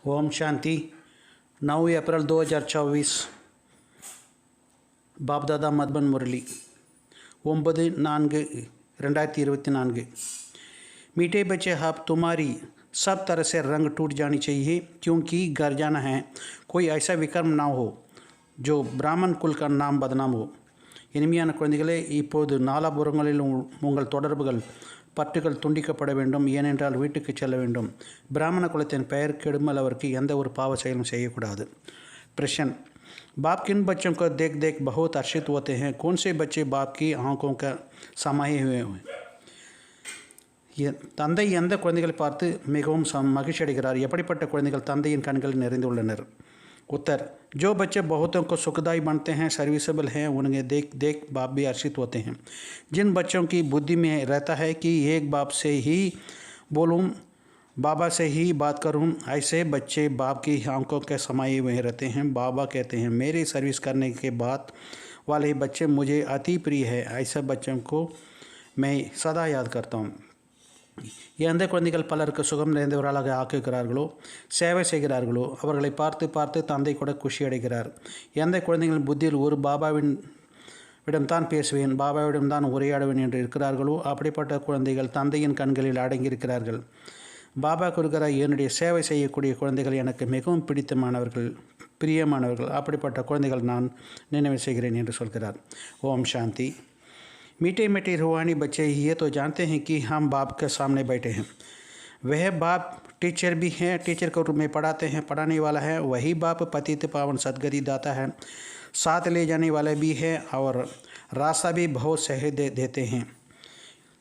ओम शांति। 9 अप्रैल 2024 बाप दादा मधुबन मुरली 9/4/2024। मीठे बच्चे, अब तुम्हारी सब तरह से रंग टूट जानी चाहिए, क्योंकि घर जाना है। कोई ऐसा विक्रम ना हो जो ब्राह्मण कुल का नाम बदनाम हो। இனிமையான குழந்தைகளே, இப்போது நாலாபுறங்களிலும் உங்கள் தொடர்புகள் பற்றுகள் துண்டிக்கப்பட வேண்டும். ஏனென்றால் வீட்டுக்கு செல்ல வேண்டும். பிராமண குலத்தின் பெயர் கெடுமல் அவருக்கு எந்த ஒரு பாவ செயலும் செய்யக்கூடாது. प्रश्न: बाप किन बच्चों को देख देख बहुत हर्षित होते हैं? कौन से बच्चे बाप की आंखों का समाये हुए हैं? தந்தை எந்த குழந்தைகளை பார்த்து மிகவும் மகிழ்ச்சி அடைகிறார்? எப்படிப்பட்ட குழந்தைகள் தந்தையின் கண்களில் நிறைந்துள்ளனர்? उत्तर: जो बच्चे बहुतों को सुखदायी बनते हैं, सर्विसेबल हैं, उन्हें देख देख बाप भी हर्षित होते हैं। जिन बच्चों की बुद्धि में रहता है कि एक बाप से ही बोलूं, बाबा से ही बात करूं, ऐसे बच्चे बाप की आंखों के समाये हुए रहते हैं। बाबा कहते हैं, मेरी सर्विस करने के बाद वाले बच्चे मुझे अति प्रिय है। ऐसे बच्चों को मैं सदा याद करता हूँ। எந்த குழந்தைகள் பலருக்கு சுகம் நிறைந்தவர்களாக ஆக்குகிறார்களோ, சேவை செய்கிறார்களோ, அவர்களை பார்த்து பார்த்து தந்தை கூட குஷி அடைகிறார். எந்த குழந்தைகள் புத்தியில் ஒரு பாபாவிடம்தான் பேசுவேன், பாபாவிடம்தான் உரையாடுவேன் என்று இருக்கிறார்களோ, அப்படிப்பட்ட குழந்தைகள் தந்தையின் கண்களில் அடங்கியிருக்கிறார்கள். பாபா கூறுகிறார், என்னுடைய சேவை செய்யக்கூடிய குழந்தைகள் எனக்கு மிகவும் பிடித்தமானவர்கள், பிரியமானவர்கள். அப்படிப்பட்ட குழந்தைகள் நான் நினைவு செய்கிறேன் என்று சொல்கிறார். ஓம் சாந்தி। मीठे मीठे रूहानी बच्चे ये तो जानते हैं कि हम बाप के सामने बैठे हैं। वह बाप टीचर भी हैं, टीचर के रूप में पढ़ाते हैं, पढ़ाने वाला है। वही बाप पतित पावन सदगति दाता है, साथ ले जाने वाले भी है और रास्ता भी बहुत सही देते हैं।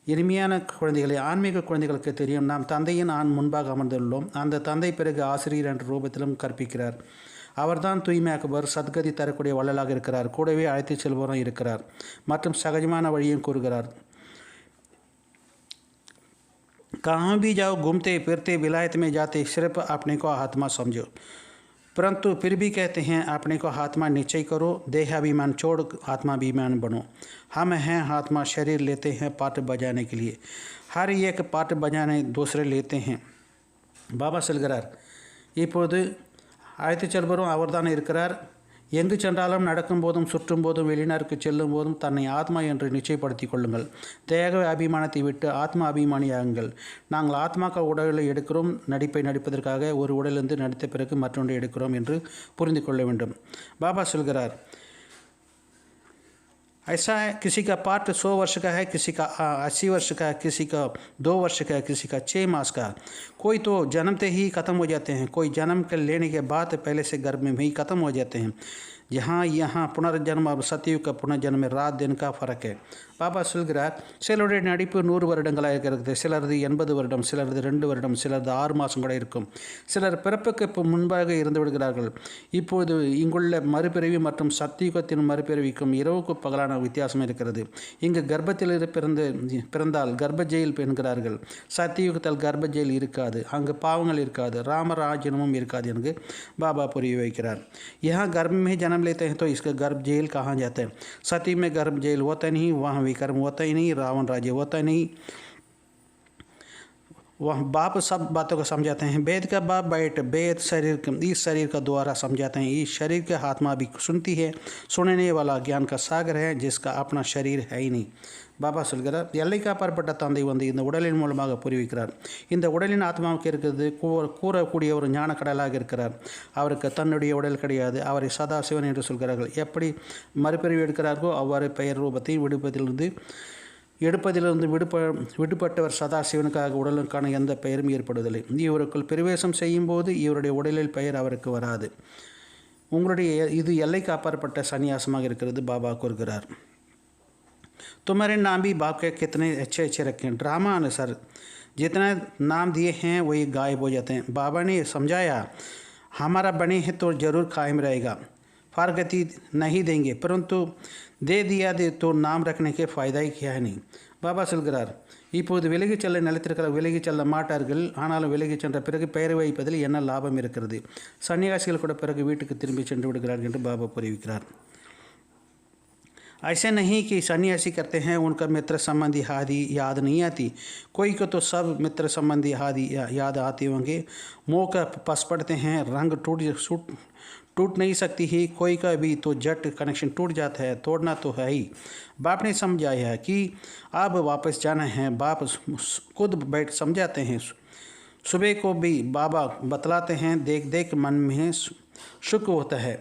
இனிமையான குழந்தைகளை, ஆன்மீக குழந்தைகளுக்கு தெரியும், நாம் தந்தையின் முன்பாக அமர்ந்துள்ளோம். அந்த தந்தை பிறகு ஆசிரியர் என்ற ரூபத்திலும் கற்பிக்கிறார். அவர்தான் தூய்மையாக்குபவர், சத்கதி தரக்கூடிய வள்ளலாக இருக்கிறார். கூடவே அழைத்து செல்பவரும் இருக்கிறார் மற்றும் சகஜமான வழியும் கூறுகிறார். कहाँ भी जाओ, घूमते फिरते विलायत में जाते, सिर्फ अपने को आत्मा समझो, परंतु फिर भी कहते हैं अपने को आत्मा निश्चय करो, देहाभिमान छोड़ आत्माभिमान बनो। हम हैं आत्मा, शरीर लेते हैं पाठ बजाने के लिए, हर एक पाठ बजाने दूसरे लेते हैं। பாபா சொல்கிறார், இப்போது அழைத்து செல்பவரும் அவர்தான் இருக்கிறார். எங்கு சென்றாலும், நடக்கும் போதும், சுற்றும் போதும், வெளிநாருக்கு செல்லும் போதும் தன்னை ஆத்மா என்று நிச்சயப்படுத்திக் கொள்ளுங்கள். தேக அபிமானத்தை விட்டு ஆத்மா அபிமானியாகுங்கள். நாங்கள் ஆத்மாக்க உடலை எடுக்கிறோம், நடிப்பை நடிப்பதற்காக. ஒரு உடலிருந்து நடித்த பிறகு மற்றொன்று எடுக்கிறோம் என்று புரிந்து கொள்ள வேண்டும். பாபா சொல்கிறார், ऐसा है, किसी का पाठ 100 वर्ष का है, किसी का 80 वर्ष का है, किसी का 2 वर्ष का है, किसी का 6 मास का। कोई तो जन्मते ही ख़त्म हो जाते हैं, कोई जन्म के लेने के बाद पहले से गर्भ में ही ख़त्म हो जाते हैं। यहाँ पुनर्जन्म और सतयुग का पुनर्जन्म में रात दिन का फ़र्क है। பாபா சொல்கிறார், சிலருடைய நடிப்பு 100 வருடங்களாக இருக்கிறது, சிலரது 80 வருடம், சிலரது 2 வருடம், சிலரது 6 மாதம் கூட இருக்கும். சிலர் பிறப்புக்கு முன்பாக இருந்து விடுகிறார்கள். இப்போது இங்குள்ள மறுபிறவி மற்றும் சத்தியுகத்தின் மறுபிறவிக்கும் இரவுக்கு பகலான வித்தியாசம் இருக்கிறது. இங்கு கர்ப்பத்தில் பிறந்தால் கர்ப்ப ஜெயில் என்கிறார்கள். சத்தியுகத்தில் கர்ப்ப ஜெயில் இருக்காது, அங்கு பாவங்கள் இருக்காது, ராமராஜ்யமும் இருக்காது என்று பாபா புரிய வைக்கிறார். यहाँ गर्भ में जन्म लेते हैं तो इसका गर्भ जेल कहाँ जाता है? सती में गर्भ जेल होता नहीं, वहाँ विक्रम होता ही नहीं, रावण राज्य होता नहीं। वह बाप सब बातों को समझाते हैं। वेद का बाप बैठ, वेद शरीर इस शरीर का द्वारा समझाते हैं। इस शरीर के आत्मा भी सुनती है, सुनने वाला ज्ञान का सागर है, जिसका अपना शरीर है ही नहीं। பாபா சொல்கிறார், எல்லைக்கு அப்பாற்பட்ட தந்தை வந்து இந்த உடலின் மூலமாக புரிவிக்கிறார். இந்த உடலின் ஆத்மாவுக்கு இருக்கிறது கூறக்கூடிய ஒரு ஞான கடலாக இருக்கிறார். அவருக்கு தன்னுடைய உடல் கிடையாது. அவரை சதாசிவன் என்று சொல்கிறார்கள். எப்படி மறுபிறவி எடுக்கிறார்களோ அவ்வாறு பெயர் ரூபத்தை எடுப்பதிலிருந்து விடுபட்டவர் சதாசிவனுக்காக உடலுக்கான எந்த பெயரும் ஏற்படுவதில்லை. இவருக்குள் பிரவேசம் செய்யும் போது இவருடைய உடலில் பெயர் அவருக்கு வராது. உங்களுடைய இது எல்லைக்கு அப்பாற்பட்ட சன்னியாசமாக இருக்கிறது. பாபா கூறுகிறார், तुम्हारे नाम भी बाप के कितने अच्छे अच्छे रखे हैं। ड्रामा अनुसार जितना नाम दिए हैं वही गायब हो जाते हैं। बाबा ने समझाया, हमारा बने हैं तो ज़रूर कायम रहेगा, फारगति नहीं देंगे, परंतु दे दिया दे तो नाम रखने के फ़ायदा ही क्या है नहीं। பாபா சொல்கிறார், இப்போது விலகி செல்ல நிலைத்திருக்கிற விலகி செல்ல மாட்டார்கள். ஆனாலும் விலகி சென்ற பிறகு பெயர் வைப்பதில் என்ன லாபம் இருக்கிறது? சன்னியாசிகள் கூட பிறகு வீட்டுக்கு திரும்பி சென்று விடுகிறார்கள் என்று பாபா புரிவிக்கிறார். ऐसे नहीं कि सन्यासी करते हैं उनका मित्र संबंधी आदि याद नहीं आती, कोई को तो सब मित्र संबंधी आदि याद आते होंगे। मुँह का पस पड़ते हैं, रंग टूट नहीं सकती ही, कोई का भी तो जट कनेक्शन टूट जाता है, तोड़ना तो है ही। बाप ने समझाया कि अब वापस जाना है। बाप खुद बैठ समझाते हैं। सुबह को भी बाबा बतलाते हैं, देख देख मन में सुख होता है।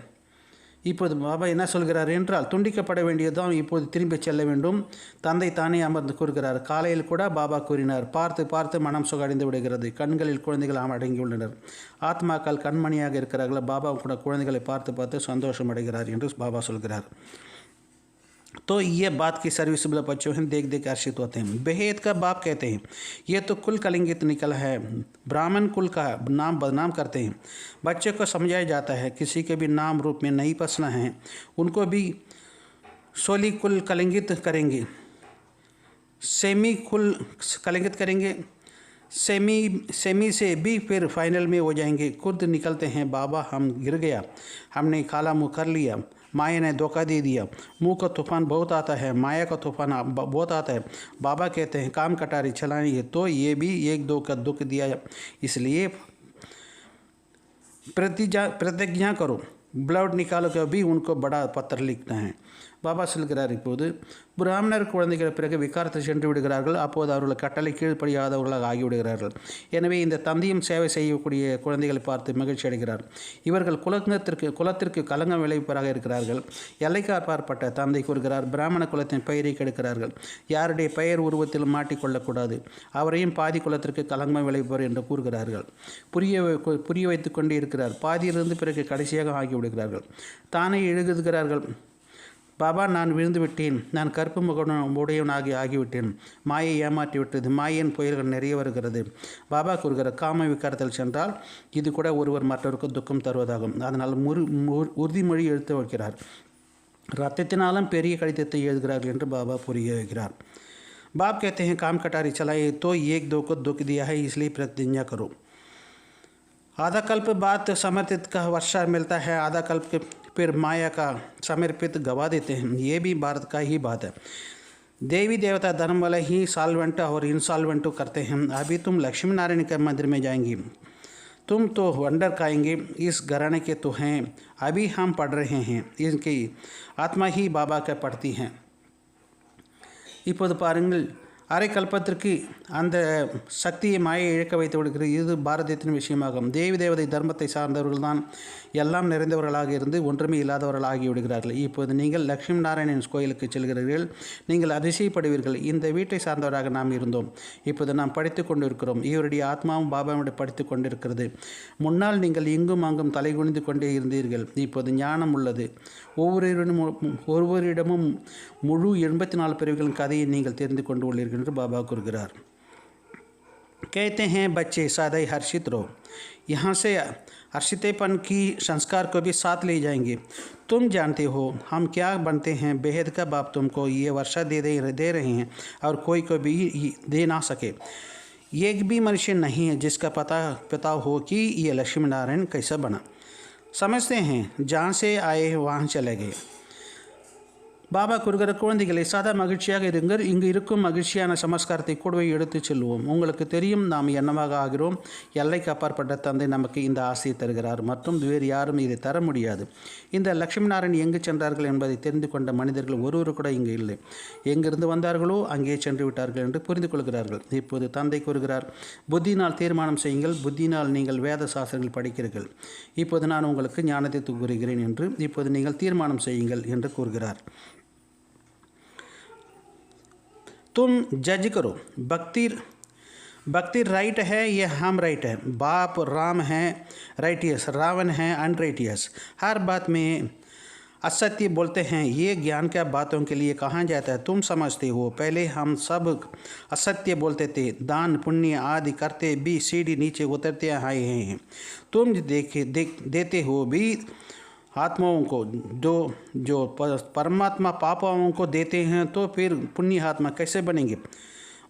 இப்போது பாபா என்ன சொல்கிறார் என்றால், துண்டிக்கப்பட வேண்டியதுதான் இப்போது திரும்பி செல்ல வேண்டும். தந்தை தானே அமர்ந்து கூறுகிறார். காலையில் கூட பாபா கூறினார், பார்த்து பார்த்து மனம் சுகடைந்து விடுகிறது. கண்களில் குழந்தைகள் அடங்கியுள்ளனர். ஆத்மாக்கள் கண்மணியாக இருக்கிறார்கள். பாபா கூட குழந்தைகளை பார்த்து பார்த்து சந்தோஷம் அடைகிறார் என்று பாபா சொல்கிறார். तो ये बात की सर्विसेबल बच्चों हैं, देख देख हर्षित होते हैं। बेहेद का बाप कहते हैं, ये तो कुल कलिंगित निकला है, ब्राह्मण कुल का नाम बदनाम करते हैं। बच्चे को समझाया जाता है किसी के भी नाम रूप में नहीं फंसना है, उनको भी सोली कुल कलिंगित करेंगे, सेमी कुल कलिंगित करेंगे, सेमी से भी फिर फाइनल में हो जाएंगे। खुद निकलते हैं, बाबा हम गिर गया, हमने काला मुँह कर लिया, माया ने धोखा दे दिया, मुंह का तूफान बहुत आता है, माया का तूफान बहुत आता है। बाबा कहते हैं काम कटारी चलानी है तो ये भी एक दो का दुख दिया, इसलिए प्रतिज्ञा करो, ब्लड निकालो के भी उनको बड़ा पत्र लिखना है। பாபா சொல்கிறார், இப்போது பிராமணர் குழந்தைகள் பிறகு விகாரத்தை சென்று விடுகிறார்கள். அப்போது அவர்கள் கட்டளை கீழ்ப்படியாதவர்களாக ஆகிவிடுகிறார்கள். எனவே இந்த தந்தையும் சேவை செய்யக்கூடிய குழந்தைகளை பார்த்து மகிழ்ச்சி அடைகிறார். இவர்கள் குலத்திற்கு களங்கம் விளைவிப்பவராக இருக்கிறார்கள். எல்லைக்கு அப்பாற்பட்ட தந்தை கூறுகிறார், பிராமண குலத்தின் பெயரை கெடுக்கிறார்கள். யாருடைய பெயர் உருவத்தில் மாட்டிக்கொள்ளக்கூடாது, அவரையும் பாதி குலத்திற்கு களங்கம் விளைவிப்பவர் என்று கூறுகிறார்கள். புரிய வைத்து கொண்டே இருக்கிறார். பாதியிலிருந்து பிறகு கடைசியாக ஆகிவிடுகிறார்கள். தானே எழுதுகிறார்கள், பாபா நான் விழுந்து விட்டேன், நான் கருப்பு உடையவனாகி ஆகிவிட்டேன், மாயை ஏமாற்றி விட்டது, மாயின் புயல்கள் நிறைய வருகிறது. பாபா கூறுகிற காம விகாரத்தில் சென்றால் இது கூட ஒருவர் மற்றவருக்கு துக்கம் தருவதாகும். அதனால் உறுதிமொழி எடுத்து வைக்கிறார். ரத்தத்தினாலும் பெரிய கடிதத்தை எழுதுகிறார்கள் என்று பாபா புரிய வைக்கிறார். बाप कहते हैं काम कटारी चलाए तो एक दो को दुख दिया है, इसलिए प्रतिज्ञा करो। आधा कल्प बाद समर्पित का वर्षा मिलता है, आधा कल्प फिर माया का समर्पित गवा देते हैं। ये भी भारत का ही बात है। देवी देवता धर्म वाले ही सॉल्वेंट और इंसॉल्वेंट करते हैं। अभी तुम लक्ष्मी नारायण के मंदिर में जाएंगी, तुम तो वंडर खाएंगे, इस घराने के तो हैं, अभी हम पढ़ रहे हैं, इनकी आत्मा ही बाबा का पढ़ती हैं। இப்போது பாருங்கள், அரை கல்பத்திற்கு அந்த சக்தியை மாயை இழக்க வைத்து விடுகிறது. இது பாரதத்தின் விஷயமாகும். தேவி தேவதை தர்மத்தை சார்ந்தவர்கள் தான் எல்லாம் நிறைந்தவர்களாக இருந்து ஒன்றுமே இல்லாதவர்களாகி விடுகிறார்கள். இப்போது நீங்கள் லக்ஷ்மி நாராயணன் கோயிலுக்கு செல்கிறீர்கள், நீங்கள் அதிசயப்படுவீர்கள். இந்த வீட்டை சார்ந்தவராக நாம் இருந்தோம், இப்போது நாம் படித்து கொண்டு இருக்கிறோம். இவருடைய ஆத்மாவும் பாபாவிட படித்து கொண்டிருக்கிறது. முன்னால் நீங்கள் இங்கும் அங்கும் தலை குனிந்து கொண்டே இருந்தீர்கள், இப்போது ஞானம் உள்ளது. ஒவ்வொருவரிடமும் முழு 84 பிரிவுகளின் கதையை நீங்கள் தெரிந்து கொண்டு உள்ளீர்கள் என்று பாபா கூறுகிறார். कहते हैं बच्चे सदा ही हर्षित रहो, यहाँ से हर्षितेपन की संस्कार को भी साथ ले जाएंगे। तुम जानते हो हम क्या बनते हैं, बेहद का बाप तुमको ये वर्षा दे रहे हैं और कोई को भी दे ना सके। एक भी मनुष्य नहीं है जिसका पता हो कि ये लक्ष्मी नारायण कैसा बना। समझते हैं जहाँ से आए वहाँ चले गए। பாபா கூறுகிற குழந்தைகளை சதா மகிழ்ச்சியாக இருங்கள், இங்கு இருக்கும் மகிழ்ச்சியான சமஸ்காரத்தை கூடவே எடுத்து செல்வோம். உங்களுக்கு தெரியும் நாம் என்னவாக ஆகிறோம். எல்லைக்கு அப்பாற்பட்ட தந்தை நமக்கு இந்த ஆசையை தருகிறார் மற்றும் வேறு யாரும் இதை தர முடியாது. இந்த லக்ஷ்மி நாராயண் எங்கு சென்றார்கள் என்பதை தெரிந்து கொண்ட மனிதர்கள் ஒருவர் கூட இங்கு இல்லை. எங்கிருந்து வந்தார்களோ அங்கே சென்று விட்டார்கள் என்று புரிந்து கொள்கிறார்கள். இப்போது தந்தை கூறுகிறார், புத்தியினால் தீர்மானம் செய்யுங்கள், புத்தியினால் நீங்கள் வேத சாஸ்திரங்கள் படிக்கிறீர்கள். இப்போது நான் உங்களுக்கு ஞானத்தை கூறுகிறேன் என்று இப்போது நீங்கள் தீர்மானம் செய்யுங்கள் என்று கூறுகிறார். तुम जज करो, भक्ति राइट है, ये हम राइट है, बाप राम है राइटियस, रावण है अनराइटियस, हर बात में असत्य बोलते हैं। ये ज्ञान क्या बातों के लिए कहा जाता है, तुम समझते हो। पहले हम सब असत्य बोलते थे, दान पुण्य आदि करते भी सीढ़ी नीचे उतरते आए हैं। तुम देते हो भी आत्माओं को, जो परमात्मा पापाओं को देते हैं, तो फिर पुण्य आत्मा कैसे बनेंगे।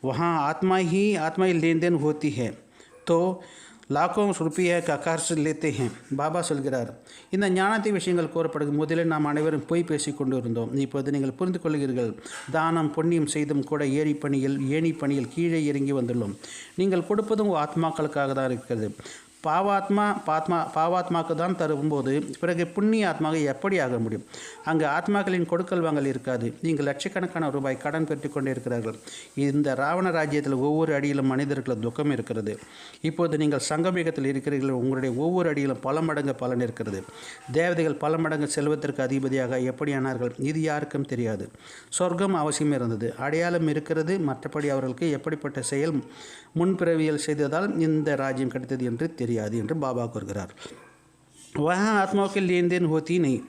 वहाँ आत्मा ही लेन देन होती है। तो லாக்கோ ரூபாய் कर्ज लेते हैं பாபா சொல்கிறார். இந்த ஞானத்தை விஷயங்கள் கூறப்படுது. முதலில் நாம் அனைவரும் பொய் பேசிக் கொண்டிருந்தோம். இப்போது நீங்கள் புரிந்து கொள்கிறீர்கள். தானம் புண்ணியம் செய்தும் கூட ஏணி பணியில் கீழே இறங்கி வந்துள்ளோம். நீங்கள் கொடுப்பதும் ஆத்மாக்களுக்காக தான் இருக்கிறது. பாவாத்மாக்கு தான் தரும்போது பிறகு புண்ணிய ஆத்மாக எப்படி ஆக முடியும்? அங்கு ஆத்மாக்களின் கொடுக்கல் வாங்கல் இருக்காது. நீங்கள் லட்சக்கணக்கான ரூபாய் கடன் பெற்றுக் கொண்டே இருக்கிறார்கள். இந்த ராவண ராஜ்யத்தில் ஒவ்வொரு அடியிலும் மனிதர்களுக்கு துக்கம் இருக்கிறது. இப்போது நீங்கள் சங்கமிகத்தில் இருக்கிறீர்கள். உங்களுடைய ஒவ்வொரு அடியிலும் பல மடங்கு பலன் இருக்கிறது. தேவதைகள் பல மடங்கு செல்வத்திற்கு அதிபதியாக எப்படியானார்கள்? இது யாருக்கும் தெரியாது. சொர்க்கம் அவசியம் இருந்தது, அடையாளம் இருக்கிறது. மற்றபடி அவர்களுக்கு எப்படிப்பட்ட செயல் முன்பிறவியல் செய்ததால் இந்த ராஜ்யம் கிடைத்தது என்று தெரியாது என்று பாபா கூறுகிறார். वहाँ आत्माओं के लेन देन होती नहीं.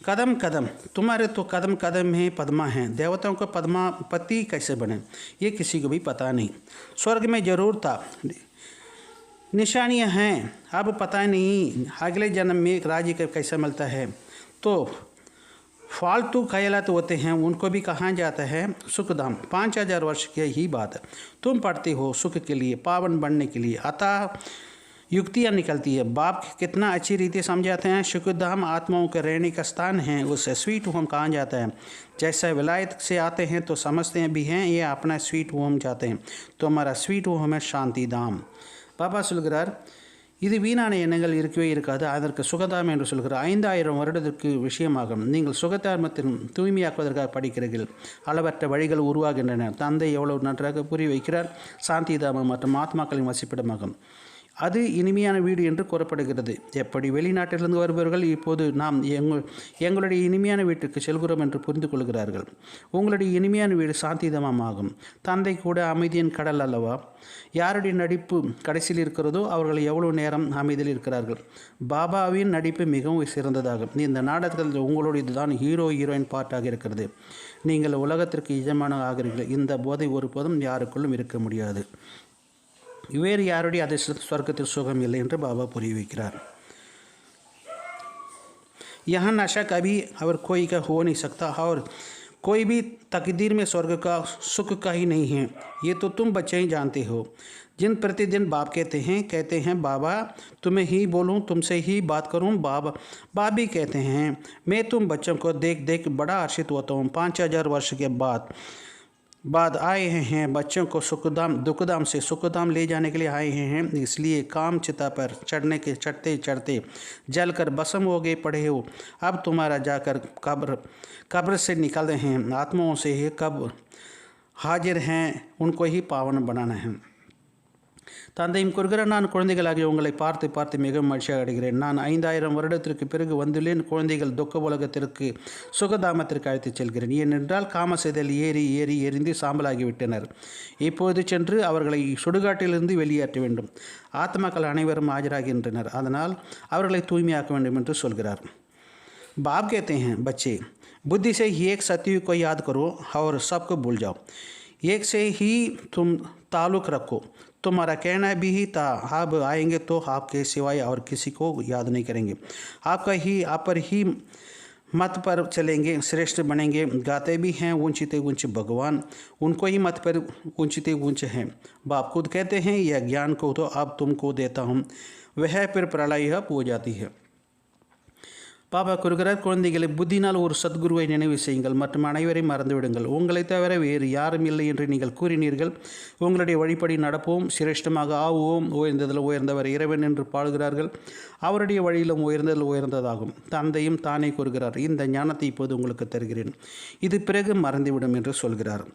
कदम कदम तुम्हारे तो कदम कदम है पद्मा है. देवताओं को पद्मापति कैसे बने ये किसी को भी पता नहीं. स्वर्ग में जरूर था, निशानियाँ हैं, अब पता नहीं अगले जन्म में राज्य कैसा मिलता है. तो फालतू ख्यालात होते हैं, उनको भी कहा जाता है सुखधाम. 5000 वर्ष की ही बात. तुम पढ़ते हो सुख के लिए, पावन बनने के लिए, अतः युक्तियाँ निकलती है. बाप कितना अच्छी रीति समझाते हैं. सुखधाम आत्माओं के रहने का स्थान है, उसे स्वीट होम कहा जाता है. जैसा विलायत से आते हैं तो समझते हैं भी हैं ये अपना स्वीट होम चाहते हैं, तो हमारा स्वीट होम है शांति धाम. பாபா சொல்கிறார், இது வீணான எண்ணங்கள் இருக்கவே இருக்காது. அதற்கு சுகதாம் என்று சொல்கிறார். 5000 வருடத்திற்கு விஷயமாகும். நீங்கள் சுகதாமத்தின் தூய்மையாக்குவதற்காக படிக்கிறீர்கள். அளவற்ற வழிகள் உருவாகின்றன. தந்தை எவ்வளவு நன்றாக புரிய வைக்கிறார். சாந்திதாமம் மற்றும் ஆத்மாக்களின் வசிப்பிடமாகும். அது இனிமையான வீடு என்று கூறப்படுகிறது. எப்படி வெளிநாட்டிலிருந்து வருபவர்கள் இப்போது நாம் எங்களுடைய இனிமையான வீட்டுக்கு செல்கிறோம் என்று புரிந்து கொள்கிறார்கள். உங்களுடைய இனிமையான வீடு சாந்திதமாகும். தந்தை கூட அமைதியின் கடல் அல்லவா? யாருடைய நடிப்பு கடைசியில் இருக்கிறதோ அவர்கள் எவ்வளவு நேரம் அமைதியில் இருக்கிறார்கள். பாபாவின் நடிப்பு மிகவும் சிறந்ததாகும். இந்த நாடகத்தில் உங்களுடையது தான் ஹீரோயின் பார்ட்டாக இருக்கிறது. நீங்கள் உலகத்திற்கு எஜமான ஆகிறீர்கள். இந்த போதை ஒருபோதும் யாருக்குள்ளும் இருக்க முடியாது. வேறு யாருடைய அதிர்ஷ்ட ஸ்வர்க்கத்தில் சுகம் இல்லை என்று பாபா புரிய வைக்கிறார். यहाँ नशा कभी और कोई का हो नहीं सकता और कोई भी तकदीर में स्वर्ग का सुख का ही नहीं है. ये तो तुम बच्चे ही जानते हो. जिन प्रतिदिन बाप कहते हैं बाबा तुम्हें ही बोलूं, तुमसे ही बात करूं. बाप भी कहते हैं मैं तुम बच्चों को देख बड़ा हर्षित होता हूं. 5000 वर्ष के बाद आए हैं. बच्चों को दुखधाम से सुखधाम ले जाने के लिए आए हैं. इसलिए काम चिता पर चढ़ते जलकर भस्म हो गए पड़े हो. अब तुम्हारा जाकर कब्र से निकल रहे हैं. आत्माओं से ही कब हाजिर हैं, उनको ही पावन बनाना है. தந்தையும் கூறுகிறார், நான் குழந்தைகளாகிய உங்களை பார்த்து மிகவும் மகிழ்ச்சியாக அடைகிறேன். நான் 5000 வருடத்திற்கு பிறகு வந்துள்ளேன். குழந்தைகள் துக்க உலகத்திற்கு சுகதாமத்திற்கு அழைத்துச் செல்கிறேன். ஏனென்றால் காமசெதல் ஏறி எரிந்து சாம்பலாகிவிட்டனர். இப்போது சென்று அவர்களை சுடுகாட்டிலிருந்து வெளியேற்ற வேண்டும். ஆத்மாக்கள் அனைவரும் ஆஜராகின்றனர். அதனால் அவர்களை தூய்மையாக்க வேண்டும் என்று சொல்கிறார். बाप कहते हैं बच्चे बुद्धि से एक सत्य को याद करो और सबको भूल जाओ. एक से ही तुम ताल्लुक़ रखो. तुम्हारा कहना भी ही था आप आएंगे तो आपके सिवाय और किसी को याद नहीं करेंगे. आप पर ही मत पर चलेंगे, श्रेष्ठ बनेंगे. गाते भी हैं ऊंचते ऊंच भगवान, उनको ही मत पर ऊंचते ऊंच हैं. बाप खुद कहते हैं यह ज्ञान को तो अब तुमको देता हूँ, वह फिर प्रलय हो जाती है. பாபா கூறுகிறார், குழந்தைகளை புத்தினால் ஒரு சத்குருவை நினைவு செய்யுங்கள் மற்றும் அனைவரையும் மறந்துவிடுங்கள். உங்களை தவிர வேறு யாரும் இல்லை என்று நீங்கள் கூறினீர்கள். உங்களுடைய வழிப்படி நடப்போம், சிரேஷ்டமாக ஆவோம். உயர்ந்ததில் உயர்ந்தவர் இறைவன் என்று பாடுகிறார்கள். அவருடைய வழியிலும் உயர்ந்ததில் உயர்ந்ததாகும். தந்தையும் தானே கூறுகிறார், இந்த ஞானத்தை இப்போது உங்களுக்கு தருகிறேன், இது பிறகு மறந்துவிடும் என்று சொல்கிறார்.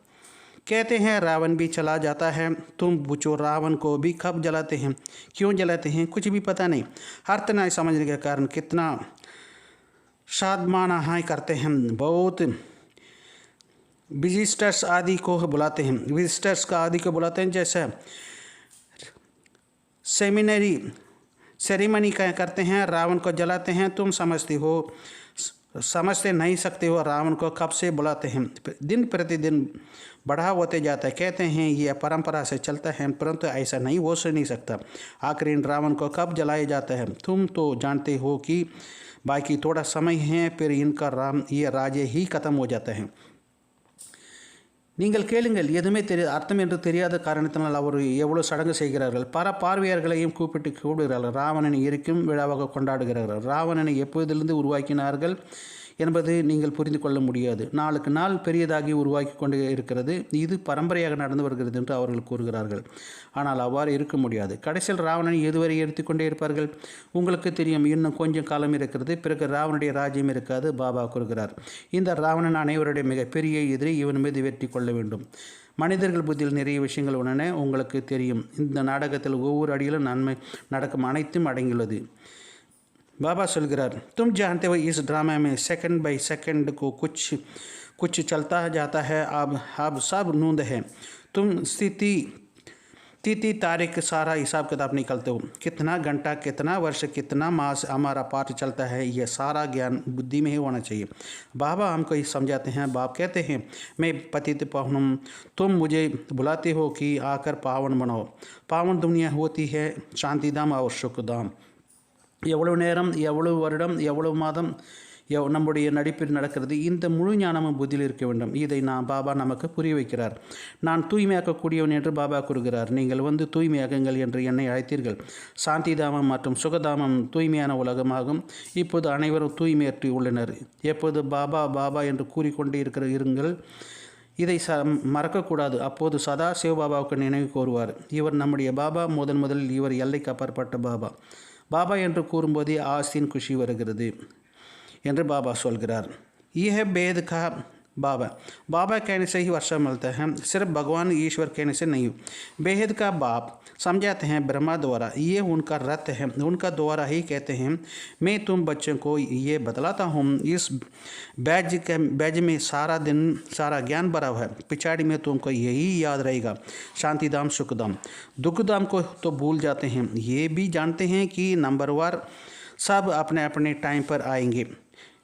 कहते हैं रावण भी चला जाता है. तुम पूछो रावण को भी कब जलाते हैं, क्यों जलाते हैं, कुछ भी पता नहीं. अर्थ न समझने के कारण कितना शादमाना हाय करते हैं. बहुत विजिटर्स आदि को बुलाते हैं. विजिटर्स का आदि को बुलाते हैं. जैसे सेरेमनी करते हैं, रावण को जलाते हैं. तुम समझते नहीं सकते हो रावण को कब से बुलाते हैं. दिन प्रतिदिन बढ़ा होते जाता है. कहते हैं यह परंपरा से चलता है, परंतु ऐसा नहीं हो नहीं सकता. आखिर इन रावण को कब जलाया जाता है. तुम तो जानते हो कि बाकी थोड़ा समय है, फिर इनका ये राज्य ही ख़त्म हो जाता है. நீங்கள் கேளுங்கள், எதுவுமே அர்த்தம் என்று தெரியாத காரணத்தினால் அவர் எவ்வளோ சடங்கு செய்கிறார்கள். பல பார்வையாளர்களையும் கூப்பிடுகிறார்கள். ராவணனை எரிக்கும் விழாவாக கொண்டாடுகிறார்கள். ராவணனை எப்போதிலிருந்து உருவாக்கினார்கள் என்பது நீங்கள் புரிந்து கொள்ள முடியாது. நாளுக்கு நாள் பெரியதாகி உருவாக்கி கொண்டு இருக்கிறது. இது பரம்பரையாக நடந்து வருகிறது என்று அவர்கள் கூறுகிறார்கள். ஆனால் அவ்வாறு இருக்க முடியாது. கடைசியில் ராவணனை எதுவரை எடுத்துக்கொண்டே இருப்பார்கள்? உங்களுக்கு தெரியும், இன்னும் கொஞ்சம் காலம் இருக்கிறது, பிறகு ராவனுடைய ராஜ்யம் இருக்காது. பாபா கூறுகிறார், இந்த ராவணன் அனைவருடைய மிகப்பெரிய எதிரி. இவன் மீது வெற்றி கொள்ள வேண்டும். மனிதர்கள் புத்தியில் நிறைய விஷயங்கள் உள்ளன. உங்களுக்கு தெரியும், இந்த நாடகத்தில் ஒவ்வொரு அடியிலும் நன்மை நடக்கும் அனைத்தும் அடங்கியுள்ளது. बाबा सुलगरार, तुम जानते हो इस ड्रामा में सेकंड बाय सेकंड को कुछ कुछ चलता जाता है. अब सब नूंद है. तुम स्थिति तिथि तारीख सारा हिसाब किताब निकलते हो. कितना घंटा, कितना वर्ष, कितना मास हमारा पाठ चलता है, ये सारा ज्ञान बुद्धि में ही होना चाहिए. बाबा हमको ये समझाते हैं. बाप कहते हैं, मैं पतित पावन, तुम मुझे बुलाते हो कि आकर पावन बनाओ. पावन दुनिया होती है शांतिधाम और सुखधाम. எவ்வளவு நேரம், எவ்வளவு வருடம், எவ்வளவு மாதம் நம்முடைய நடிப்பில் நடக்கிறது, இந்த முழு ஞானமும் புத்தியில் இருக்க வேண்டும். இதை பாபா நமக்கு புரிய வைக்கிறார். நான் தூய்மையாக்கக்கூடியவன் என்று பாபா கூறுகிறார். நீங்கள் வந்து தூய்மையாகுங்கள் என்று என்னை அழைத்தீர்கள். சாந்திதாமம் மற்றும் சுகதாமம் தூய்மையான உலகமாகும். இப்போது அனைவரும் தூய்மையற்றி உள்ளனர். எப்போது பாபா பாபா என்று கூறிக்கொண்டே இருங்கள். இதை மறக்கக்கூடாது. அப்போது சதா சிவபாபாவுக்கு நினைவு கோருவார். இவர் நம்முடைய பாபா. முதலில் இவர் எல்லைக்கு அப்பாற்பட்ட பாபா. பாபா என்று கூறும்போதே ஆஸ்தின் குஷி வருகிறது என்று பாபா சொல்கிறார். यह वेद का बाबा कहने से ही वर्षा मिलता है. सिर्फ भगवान ईश्वर कहने से नहीं. बेहद का बाप समझाते हैं ब्रह्मा द्वारा. ये उनका रथ है, उनका द्वारा ही कहते हैं. मैं तुम बच्चों को ये बतलाता हूँ. इस बैज में सारा दिन सारा ज्ञान भरा हुआ है. पिछाड़ी में तुमको यही याद रहेगा, शांतिधाम सुखधाम. दुखधाम को तो भूल जाते हैं. ये भी जानते हैं कि नंबरवार सब अपने अपने टाइम पर आएंगे.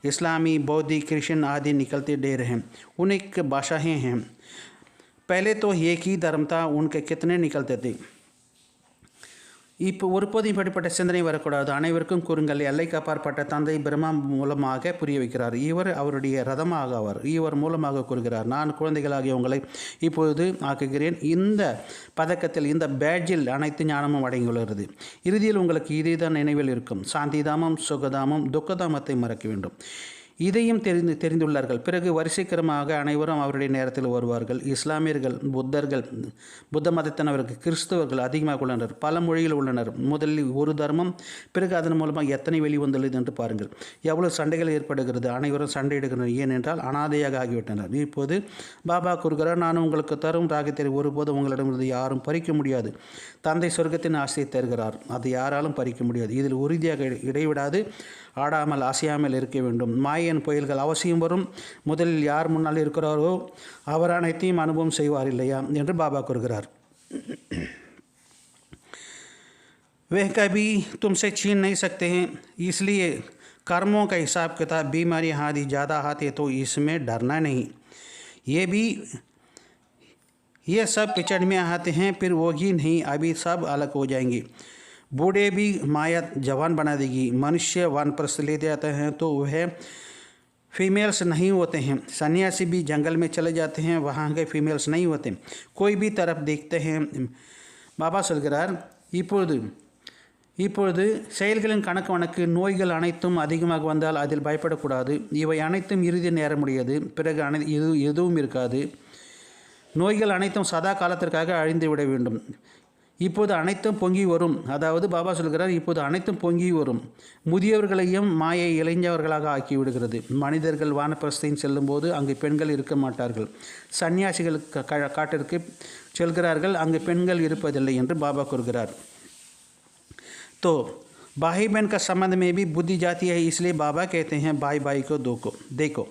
इस्लामी, बौद्धिक, क्रिश्चियन आदि निकलते डेर हैं. उनकी भाषाएँ हैं. पहले तो एक ही धर्म था, उनके कितने निकलते थे. இப்போ ஒருபோதும் இப்படிப்பட்ட சிந்தனை வரக்கூடாது. அனைவருக்கும் கூறுங்கள், எல்லைக்கு அப்பாற்பட்ட தந்தை பிரம்மா மூலமாக புரிய வைக்கிறார். இவர் அவருடைய ரதமாக ஆவார். இவர் மூலமாக கூறுகிறார், நான் குழந்தைகளாகிய உங்களை இப்பொழுது ஆக்குகிறேன். இந்த பதக்கத்தில், இந்த பேட்ஜில் அனைத்து ஞானமும் அடங்கியுள்ளது. இறுதியில் உங்களுக்கு இதுதான் நினைவில் இருக்கும். சாந்திதாமம், சுகதாமம், துக்கதாமத்தை மறக்க வேண்டும். இதையும் தெரிந்துள்ளார்கள். பிறகு வரிசைக்கிரமாக அனைவரும் அவருடைய நேரத்தில் வருவார்கள். இஸ்லாமியர்கள், புத்தர்கள், புத்த மதத்தினவர்கள், கிறிஸ்தவர்கள் அதிகமாக உள்ளனர். பல மொழிகள் உள்ளனர். முதலில் ஒரு தர்மம், பிறகு அதன் மூலமாக எத்தனை வெளிவந்துள்ளது என்று பாருங்கள். எவ்வளவு சண்டைகள் ஏற்படுகிறது. அனைவரும் சண்டையிடுகின்றனர். ஏனென்றால் அனாதையாக ஆகிவிட்டனர். இப்போது பாபா கூறுகிறார், நான் உங்களுக்கு தரும் ராகத்தை ஒருபோதும் உங்களிடமிருந்து யாரும் பறிக்க முடியாது. தந்தை சொர்க்கத்தின் ஆசையை தருகிறார். அதை யாராலும் பறிக்க முடியாது. இதில் உறுதியாக இடைவிடாது ஆடாமல் அசையாமல் இருக்க வேண்டும். மாயன் புயல்கள் அவசியம் வரும். முதலில் யார் முன்னால் இருக்கிறாரோ அவர் அனைத்தையும் அனுபவம் செய்வார் இல்லையா என்று பாபா கூறுகிறார். वह कभी तुमसे छीन नहीं सकते हैं. इसलिए कर्मों का हिसाब किताब, बीमारी आदि ज़्यादा आती तो इसमें डरना नहीं. ये सब पिछड़ में आते हैं, फिर वो ही नहीं, अभी सब अलग हो जाएंगे. बूढ़े भी माया जवान बना देगी. मनुष्य वानप्रस्थ ले जाते हैं तो वह फीमेल्स नहीं होते हैं. सन्यासी भी जंगल में चले जाते हैं, वहाँ के फीमेल्स नहीं होते. कोई भी तरफ देखते हैं. பாபா சொல்கிறார், இப்பொழுது செயல்களின் கணக்கு வழக்கு, நோய்கள் அனைத்தும் அதிகமாக வந்தால் அதில் பயப்படக்கூடாது. இவை அனைத்தும் இறுதி நேரமுடையது. பிறகு எதுவும் இருக்காது. நோய்கள் அனைத்தும் சதா காலத்திற்காக அழிந்து விட வேண்டும். இப்போது அனைத்தும் பொங்கி வரும். அதாவது பாபா சொல்கிறார், இப்போது அனைத்தும் பொங்கி வரும். முதியவர்களையும் மாயை இளைஞர்களாக ஆக்கிவிடுகிறது. மனிதர்கள் வானப்பிரஸ்தையும் செல்லும்போது அங்கு பெண்கள் இருக்க மாட்டார்கள். சன்னியாசிகள் காட்டிற்கு செல்கிறார்கள், அங்கு பெண்கள் இருப்பதில்லை என்று பாபா கூறுகிறார். तो भाई बहन का संबंध में भी बुद्धि जाती है. इसलिए बाबा कहते हैं, भाई भाई को देखो.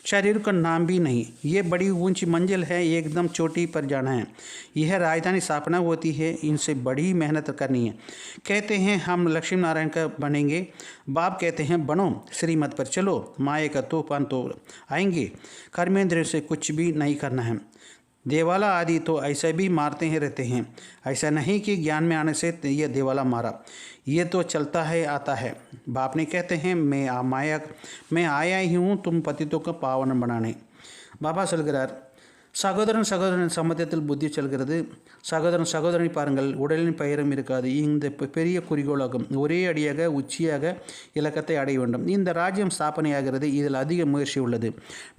शरीर का नाम भी नहीं. ये बड़ी ऊंची मंजिल है, एकदम चोटी पर जाना है. यह राजधानी स्थापना होती है, इनसे बड़ी मेहनत करनी है. कहते हैं हम लक्ष्मी नारायण का बनेंगे. बाप कहते हैं बनो, श्रीमत पर चलो. माया का तूफान तो आएंगे. कर्मेंद्र से कुछ भी नहीं करना है. देवाला आदि तो ऐसे भी मारते ही रहते हैं. ऐसा नहीं कि ज्ञान में आने से ये देवाला मारा. ये तो चलता है आता है. बाप ने कहते हैं मैं आया ही हूँ तुम पतितों का पावन बनाने. பாபா சொல்கிறார், சகோதரன் சகோதரன் சம்மதத்தில் புத்தி செல்கிறது. சகோதரன் சகோதரனை பாருங்கள், உடலின் பெயரும் இருக்காது. இந்த பெரிய குறிக்கோளாகும். ஒரே அடியாக உச்சியாக இலக்கத்தை அடைய வேண்டும். இந்த ராஜ்யம் ஸ்தாபனையாகிறது. இதில் அதிக முயற்சி உள்ளது.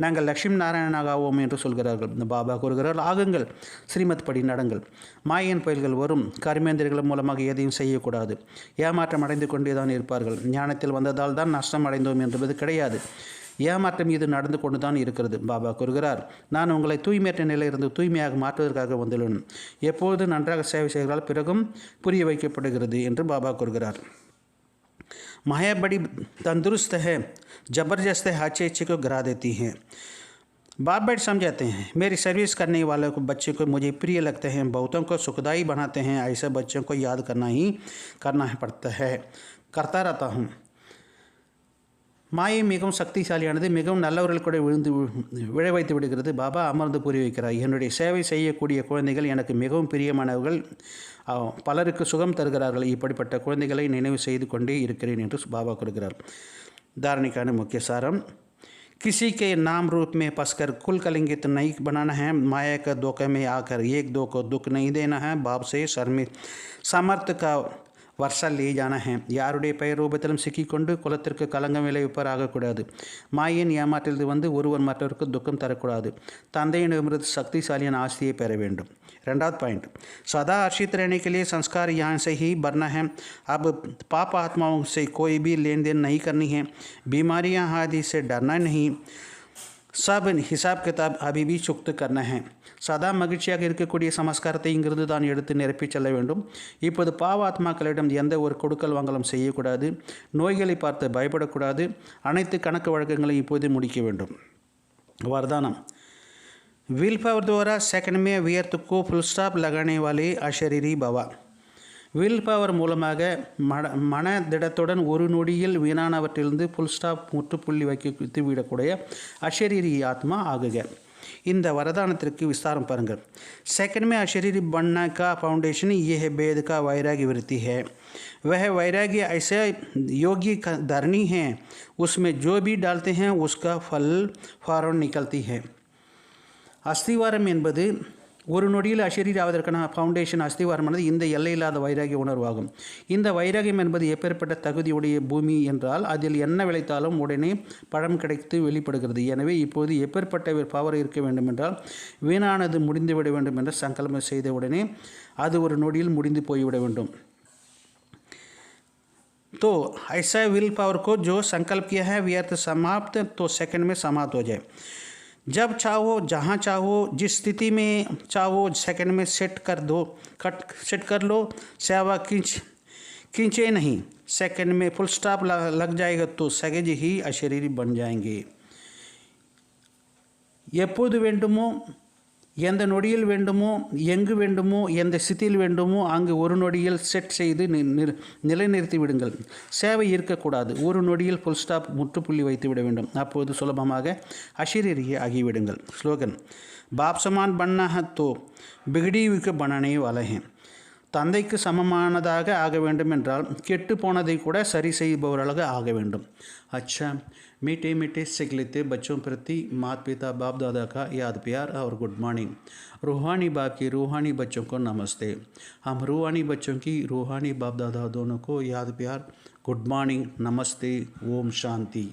நாங்கள் லட்சுமி நாராயணனாக ஆவோம் என்று சொல்கிறார்கள். பாபா கூறுகிறார்கள், ஆகுங்கள், ஸ்ரீமத் படி நடங்கள். மாயன் புயல்கள் வரும். கர்மேந்திரர்கள் மூலமாக எதையும் செய்யக்கூடாது. ஏமாற்றம் அடைந்து கொண்டே தான் இருப்பார்கள். ஞானத்தில் வந்ததால் தான் நஷ்டம் அடைந்தோம் என்பது கிடையாது. ஏமாற்றம் இது நடந்து கொண்டு தான் இருக்கிறது. பாபா கூறுகிறார், நான் உங்களை தூய்மையற்ற நிலையிலிருந்து தூய்மையாக மாற்றுவதற்காக வந்துள்ளேன். எப்போது நன்றாக சேவை செய்கிறால் பிறகும் புரிய வைக்கப்படுகிறது என்று பாபா கூறுகிறார். माया बड़ी तंदुरुस्त है, ज़बरदस्त अच्छे अच्छे को गिरा देती है. बाप बैठ समझाते हैं, मेरी सर्विस करने वालों को बच्चे को मुझे प्रिय लगते हैं, बहुतों को सुखदायी बनाते हैं. ऐसे बच्चों को याद करना पड़ता है, करता रहता हूँ. மாயை மிகவும் சக்திசாலியானது. மிகவும் நல்லவர்கள் கூட விழ வைத்து விடுகிறது. பாபா அமர்ந்து புரிய வைக்கிறார். என்னுடைய சேவை செய்யக்கூடிய குழந்தைகள் எனக்கு மிகவும் பிரியமானவர்கள், பலருக்கு சுகம் தருகிறார்கள். இப்படிப்பட்ட குழந்தைகளை நினைவு செய்து கொண்டே இருக்கிறேன் என்று பாபா கூறுகிறார். தாரணிக்கான முக்கிய சாரம், किसी के नाम रूप में फंसकर कुल कलंकित नहीं बनाना है. माया का धोखे में आकर एक दो को दुख नहीं देना है. बाप से समर्थ का वर्षा ले जाना है. யாருடைய பெயர் ரூபத்திலும் சிக்கிக்கொண்டு குலத்திற்கு கலங்கம் விளைவிப்பர் ஆகக்கூடாது. மாயின் ஏமாற்றிலிருந்து வந்து ஒருவர் மற்றவருக்கு துக்கம் தரக்கூடாது. தந்தையிடமிருந்து சக்திசாலியான ஆஸ்தியை பெற வேண்டும். ரெண்டாவது பாயிண்ட், सदा हर्षित रहने के लिए संस्कार यहाँ से ही भरना है. अब पाप आत्माओं से कोई भी लेन देन नहीं करनी है. बीमारियाँ आदि से डरना नहीं. सब हिसाब किताब अभी भी चुक्त करना है. சதா மகிழ்ச்சியாக இருக்கக்கூடிய சமஸ்காரத்தை இங்கிருந்து தான் எடுத்து நிரப்பி செல்ல வேண்டும். இப்போது பாவாத்மாக்களிடம் எந்த ஒரு கொடுக்கல் வாங்கலும் செய்யக்கூடாது. நோய்களை பார்த்து பயப்படக்கூடாது. அனைத்து கணக்கு வழக்கங்களையும் இப்போது முடிக்க வேண்டும். वरदानम, विल पावर द्वारा सेकंड में व्यर्थ को फुल स्टॉप लगाने वाले अशरीरी भवा. வில் பவர் மூலமாக மன திடத்துடன் ஒரு நொடியில் வீணானவற்றிலிருந்து ஃபுல் ஸ்டாப் முற்றுப்புள்ளி வைத்து விடக்கூடிய அஷரீரி ஆத்மா ஆகுக. இந்த வரதானத்திற்கு விஸ்தாரம் பாருங்கள். सेकंड में अशरीरी बनने का फाउंडेशन ये है वेद का वैराग्य वृत्ति है. वह वैराग्य ऐसे योग्य धरनी है, उसमें जो भी डालते हैं उसका फल फौरन निकलती है. அஸ்திவாரம் என்பது ஒரு நொடியில் அஷரீரி ஆவதற்கான ஃபவுண்டேஷன் அஸ்திவாரமானது இந்த எல்லையில்லாத வைராகிய உணர்வாகும். இந்த வைராகியம் என்பது எப்பேற்பட்ட தகுதியுடைய பூமி என்றால் அதில் என்ன விளைத்தாலும் உடனே பழம் கிடைத்து வெளிப்படுகிறது. எனவே இப்போது எப்பேற்பட்ட பவர் இருக்க வேண்டும் என்றால் வீணானது முடிந்துவிட வேண்டும் என்று சங்கல்பம் செய்த உடனே அது ஒரு நொடியில் முடிந்து போய்விட வேண்டும். तो ऐसा विल पावर को जो संकल्प किया है व्यर्थ समाप्त तो सेकंड में समाप्त हो जाए. जब चाहो, जहाँ चाहो, जिस स्थिति में चाहो सेकंड में सेट कर लो. सेवा खींचे नहीं, सेकंड में फुल स्टॉप लग जाएगा तो सहज ही अशरीरी बन जाएंगे. எப்போது வேண்டுமோ, எந்த நொடியில் வேண்டுமோ, எங்கு வேண்டுமோ, எந்த ஸ்திதியில் வேண்டுமோ அங்கு ஒரு நொடியில் செட் செய்து நிலைநிறுத்தி விடுங்கள். சேவை இருக்கக்கூடாது. ஒரு நொடியில் ஃபுல் ஸ்டாப் முற்றுப்புள்ளி வைத்து விட வேண்டும். அப்போது சுலபமாக அஷரீரியை ஆகிவிடுங்கள். ஸ்லோகன், பாப் சமான் பன்னா தோ பிகடிக்கு பனானே வாலே ஹே. தந்தைக்கு சமமானதாக ஆக வேண்டும் என்றால் கெட்டு போனதை கூட சரி செய்பவர்களாக ஆக வேண்டும். अच्छा, मीठे मीठे सीख लेते बच्चों प्रति माता पिता बाप दादा का याद प्यार और गुड मॉर्निंग. रूहानी बाप की रूहानी बच्चों को नमस्ते. हम रूहानी बच्चों की रूहानी बाप दादा दोनों को याद प्यार, गुड मॉर्निंग, नमस्ते, ओम शांति.